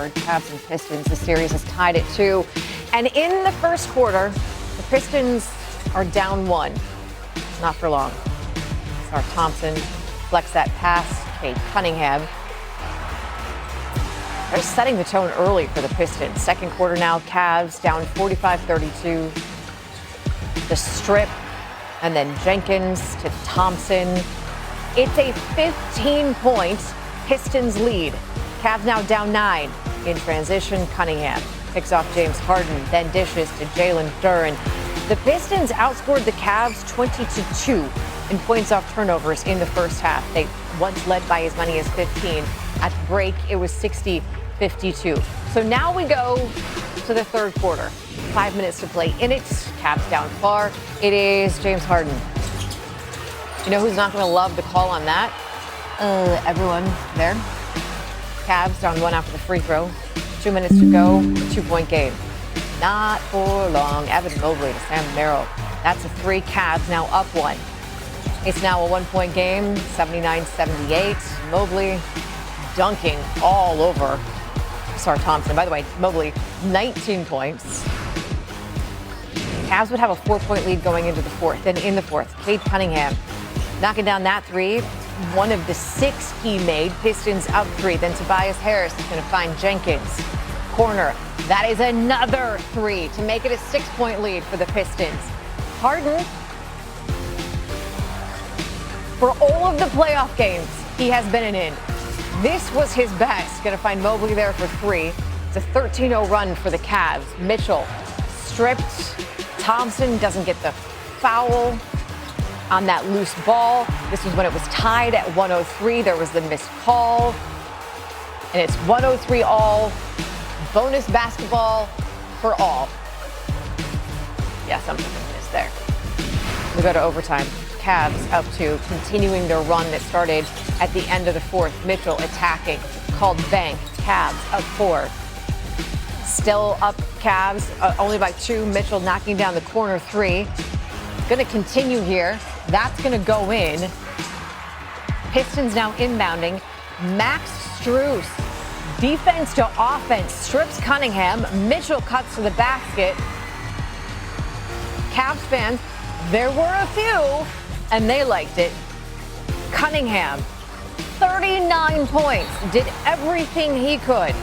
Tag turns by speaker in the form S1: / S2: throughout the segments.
S1: third. Cavs and Pistons. The series is tied at 2. And in the first quarter, the Pistons are down 1. It's not for long. Sar Thompson flex that pass. Cade Cunningham. They're setting the tone early for the Pistons. Second quarter now, Cavs down 45-32. The strip, and then Jenkins to Thompson. It's a 15-point Pistons lead. Cavs now down 9. In transition, Cunningham picks off James Harden, then dishes to Jalen Duren. The Pistons outscored the Cavs 20-2 in points off turnovers in the first half. They once led by as many as 15. At the break, it was 60-52. So now we go to the third quarter. 5 minutes to play in it. Cavs down far. It is James Harden. You know who's not going to love the call on that? Everyone there. Cavs down 1 after the free throw. 2 minutes to go. 2-point game. Not for long. Evan Mobley to Sam Merrill. That's a 3. Cavs now up 1. It's now a 1-point game. 79-78. Mobley dunking all over Sar Thompson. By the way, Mobley, 19 points. Cavs would have a 4-point lead going into the fourth. Then in the fourth, Cade Cunningham knocking down that 3. One of the 6 he made. Pistons up 3. Then Tobias Harris is going to find Jenkins. Corner. That is another 3 to make it a 6-point lead for the Pistons. Harden, for all of the playoff games he has been in, this was his best. Going to find Mobley there for 3. It's a 13-0 run for the Cavs. Mitchell stripped. Thompson doesn't get the foul on that loose ball. This was when it was tied at 103. There was the missed call. And it's 103 all. Bonus basketball for all. Yeah, something missed there. We go to overtime. Cavs up 2, continuing their run that started at the end of the fourth. Mitchell attacking, called bank. Cavs up 4. Still up Cavs, only by 2. Mitchell knocking down the corner 3. Going to continue here. That's going to go in. Pistons now inbounding. Max Strus, defense to offense, strips Cunningham. Mitchell cuts to the basket. Cavs fans, there were a few, and they liked it. Cunningham, 39 points, did everything he could.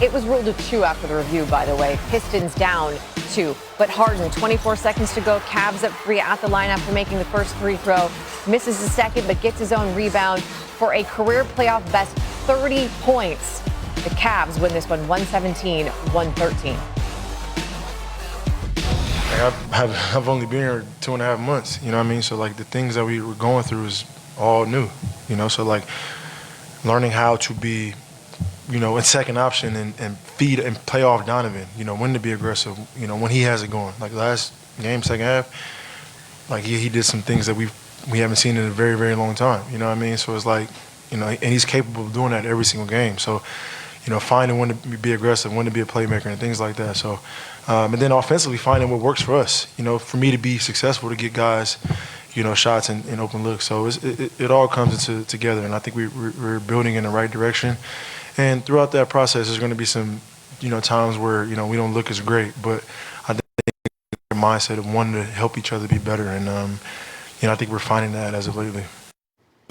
S1: It was ruled a 2 after the review, by the way. Pistons down 2. But Harden, 24 seconds to go. Cavs up 3 at the line after making the first free throw. Misses the second, but gets his own rebound for a career playoff best 30 points. The Cavs win this one 117-113.
S2: I've only been here 2.5 months, you know what I mean? So, like, the things that we were going through is all new, you know? So, like, learning how to be, you know, a second option and feed and play off Donovan, you know, when to be aggressive, you know, when he has it going. Like, last game, second half, like, he did some things that we haven't seen in a very, very long time, you know what I mean? So it's like, you know, and he's capable of doing that every single game. So, you know, finding when to be aggressive, when to be a playmaker and things like that. So, and then offensively finding what works for us, you know, for me to be successful, to get guys, you know, shots and open looks. So it all comes together, and I think we're building in the right direction. And throughout that process, there's going to be some, you know, times where, you know, we don't look as great, but I think the mindset of wanting to help each other be better. And, you know, I think we're finding that as of lately.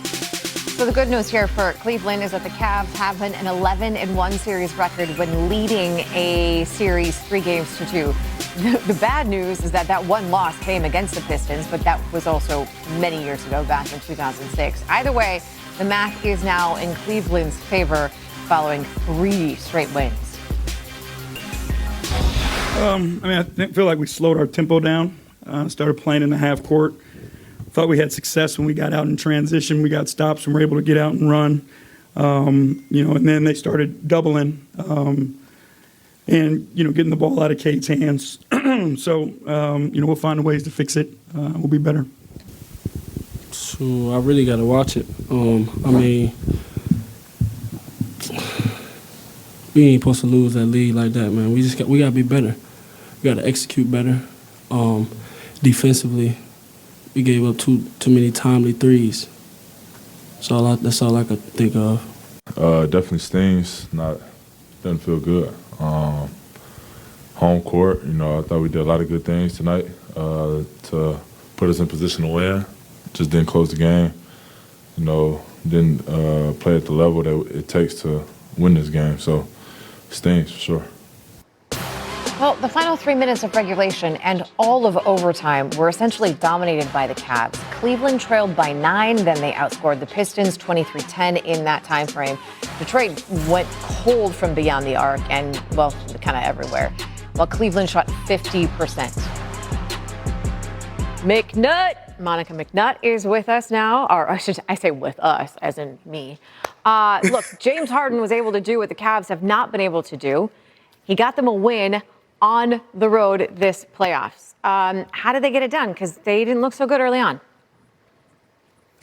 S1: So the good news here for Cleveland is that the Cavs have an 11-1 series record when leading a series 3-2. The bad news is that one loss came against the Pistons, but that was also many years ago, back in 2006. Either way, the math is now in Cleveland's favor following 3 straight wins.
S3: I feel like we slowed our tempo down, started playing in the half court. Thought we had success when we got out in transition. We got stops and were able to get out and run. You know, and then they started doubling and, you know, getting the ball out of Cade's hands. So, you know, we'll find ways to fix it. We'll be better.
S4: So I really got to watch it. I mean, we ain't supposed to lose that lead like that, man. We got to be better. We got to execute better. Defensively, we gave up too many timely threes. That's all I could think of.
S5: Definitely stings. Not doesn't feel good. Home court, I thought we did a lot of good things tonight to put us in position to win. Just didn't close the game. Didn't play at the level that it takes to win this game. So, stings for sure.
S1: Well, the final 3 minutes of regulation and all of overtime were essentially dominated by the Cavs. Cleveland trailed by 9, then they outscored the Pistons 23-10 in that time frame. Detroit went cold from beyond the arc and, well, kind of everywhere, while Cleveland shot 50%. Monica McNutt is with us now, or I say with us, as in me. Look, James Harden was able to do what the Cavs have not been able to do. He got them a win on the road this playoffs. How did they get it done? Because they didn't look so good early on.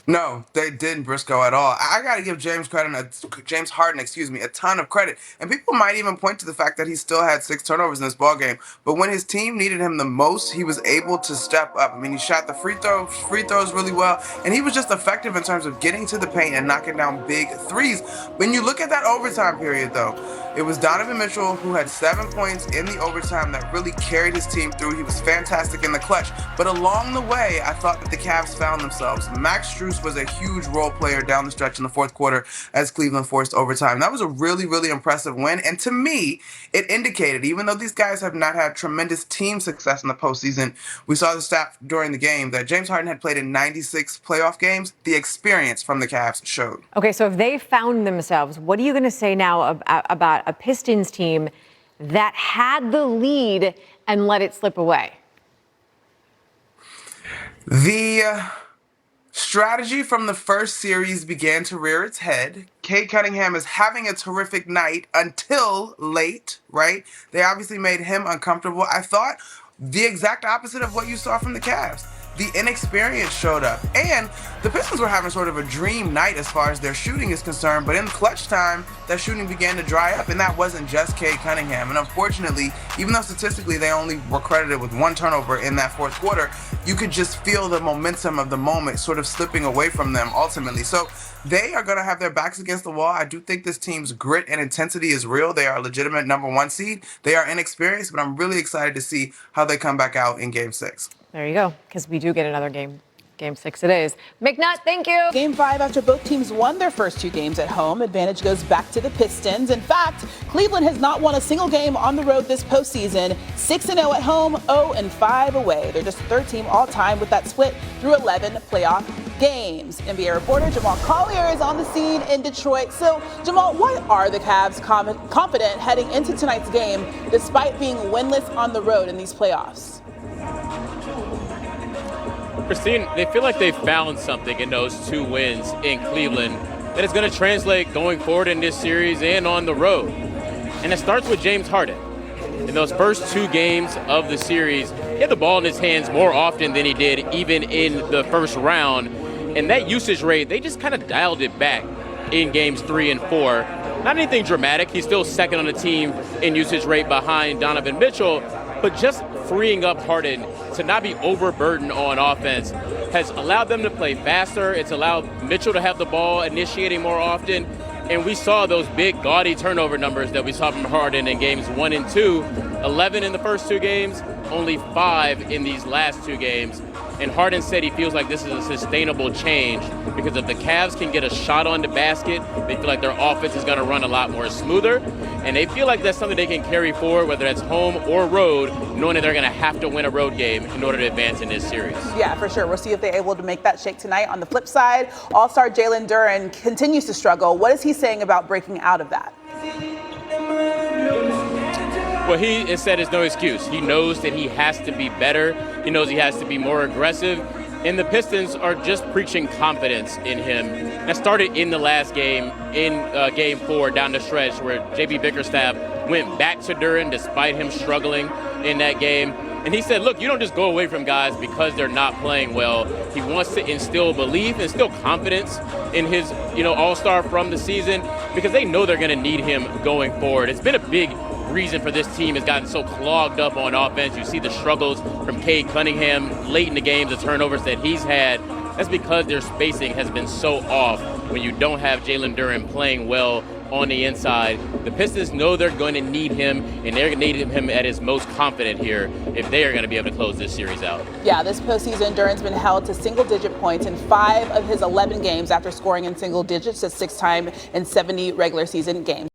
S6: No, they didn't, Briscoe, at all. I got to give James Harden, a ton of credit. And people might even point to the fact that he still had 6 turnovers in this ballgame. But when his team needed him the most, he was able to step up. I mean, he shot the free throws really well, and he was just effective in terms of getting to the paint and knocking down big threes. When you look at that overtime period, though, it was Donovan Mitchell who had 7 points in the overtime that really carried his team through. He was fantastic in the clutch. But along the way, I thought that the Cavs found themselves. Max Strus was a huge role player down the stretch in the fourth quarter as Cleveland forced overtime. That was a really, really impressive win. And to me, it indicated, even though these guys have not had tremendous team success in the postseason, we saw the stat during the game that James Harden had played in 96 playoff games. The experience from the Cavs showed.
S1: Okay, so if they found themselves, what are you going to say now about a Pistons team that had the lead and let it slip away?
S6: The strategy from the first series began to rear its head. Cade Cunningham is having a terrific night until late, right? They obviously made him uncomfortable. I thought the exact opposite of what you saw from the Cavs. The inexperience showed up. And the Pistons were having sort of a dream night as far as their shooting is concerned, but in clutch time, that shooting began to dry up, and that wasn't just Cade Cunningham. And unfortunately, even though statistically they only were credited with 1 turnover in that fourth quarter, you could just feel the momentum of the moment sort of slipping away from them ultimately. So they are going to have their backs against the wall. I do think this team's grit and intensity is real. They are a legitimate #1 seed. They are inexperienced, but I'm really excited to see how they come back out in Game 6.
S1: There you go, because we do get another game. Game 6 it is. McNutt, thank you.
S7: Game 5, after both teams won their first 2 games at home, advantage goes back to the Pistons. In fact, Cleveland has not won a single game on the road this postseason. 6-0 at home, 0-5 away. They're just the 3rd team all time with that split through 11 playoff games. NBA reporter Jamal Collier is on the scene in Detroit. So, Jamal, why are the Cavs confident heading into tonight's game despite being winless on the road in these playoffs?
S8: Christine, they feel like they found something in those 2 wins in Cleveland that is going to translate going forward in this series and on the road. And it starts with James Harden. In those first 2 games of the series, he had the ball in his hands more often than he did even in the first round. And that usage rate, they just kind of dialed it back in games 3 and 4. Not anything dramatic. He's still second on the team in usage rate behind Donovan Mitchell. But just freeing up Harden to not be overburdened on offense has allowed them to play faster. It's allowed Mitchell to have the ball initiating more often. And we saw those big, gaudy turnover numbers that we saw from Harden in games 1 and 2. 11 in the first 2 games, only 5 in these last 2 games. And Harden said he feels like this is a sustainable change because if the Cavs can get a shot on the basket, they feel like their offense is going to run a lot more smoother. And they feel like that's something they can carry forward, whether that's home or road, knowing that they're going to have to win a road game in order to advance in this series.
S7: Yeah, for sure. We'll see if they're able to make that shake tonight. On the flip side, All-Star Jalen Duren continues to struggle. What is he saying about breaking out of that?
S8: Well, he has said it's no excuse. He knows that he has to be better. He knows he has to be more aggressive. And the Pistons are just preaching confidence in him. That started in the last game, in Game 4, down the stretch, where J.B. Bickerstaff went back to Duren despite him struggling in that game. And he said, look, you don't just go away from guys because they're not playing well. He wants to instill belief, instill confidence in his, all-star from the season because they know they're going to need him going forward. It's been a big reason for this team has gotten so clogged up on offense. You see the struggles from Cade Cunningham late in the games, the turnovers that he's had. That's because their spacing has been so off when you don't have Jalen Duren playing well on the inside. The Pistons know they're going to need him, and they're going to need him at his most confident here if they are going to be able to close this series out.
S7: Yeah, this postseason, Duren's been held to single-digit points in 5 of his 11 games after scoring in single digits the 6th time in 70 regular season games.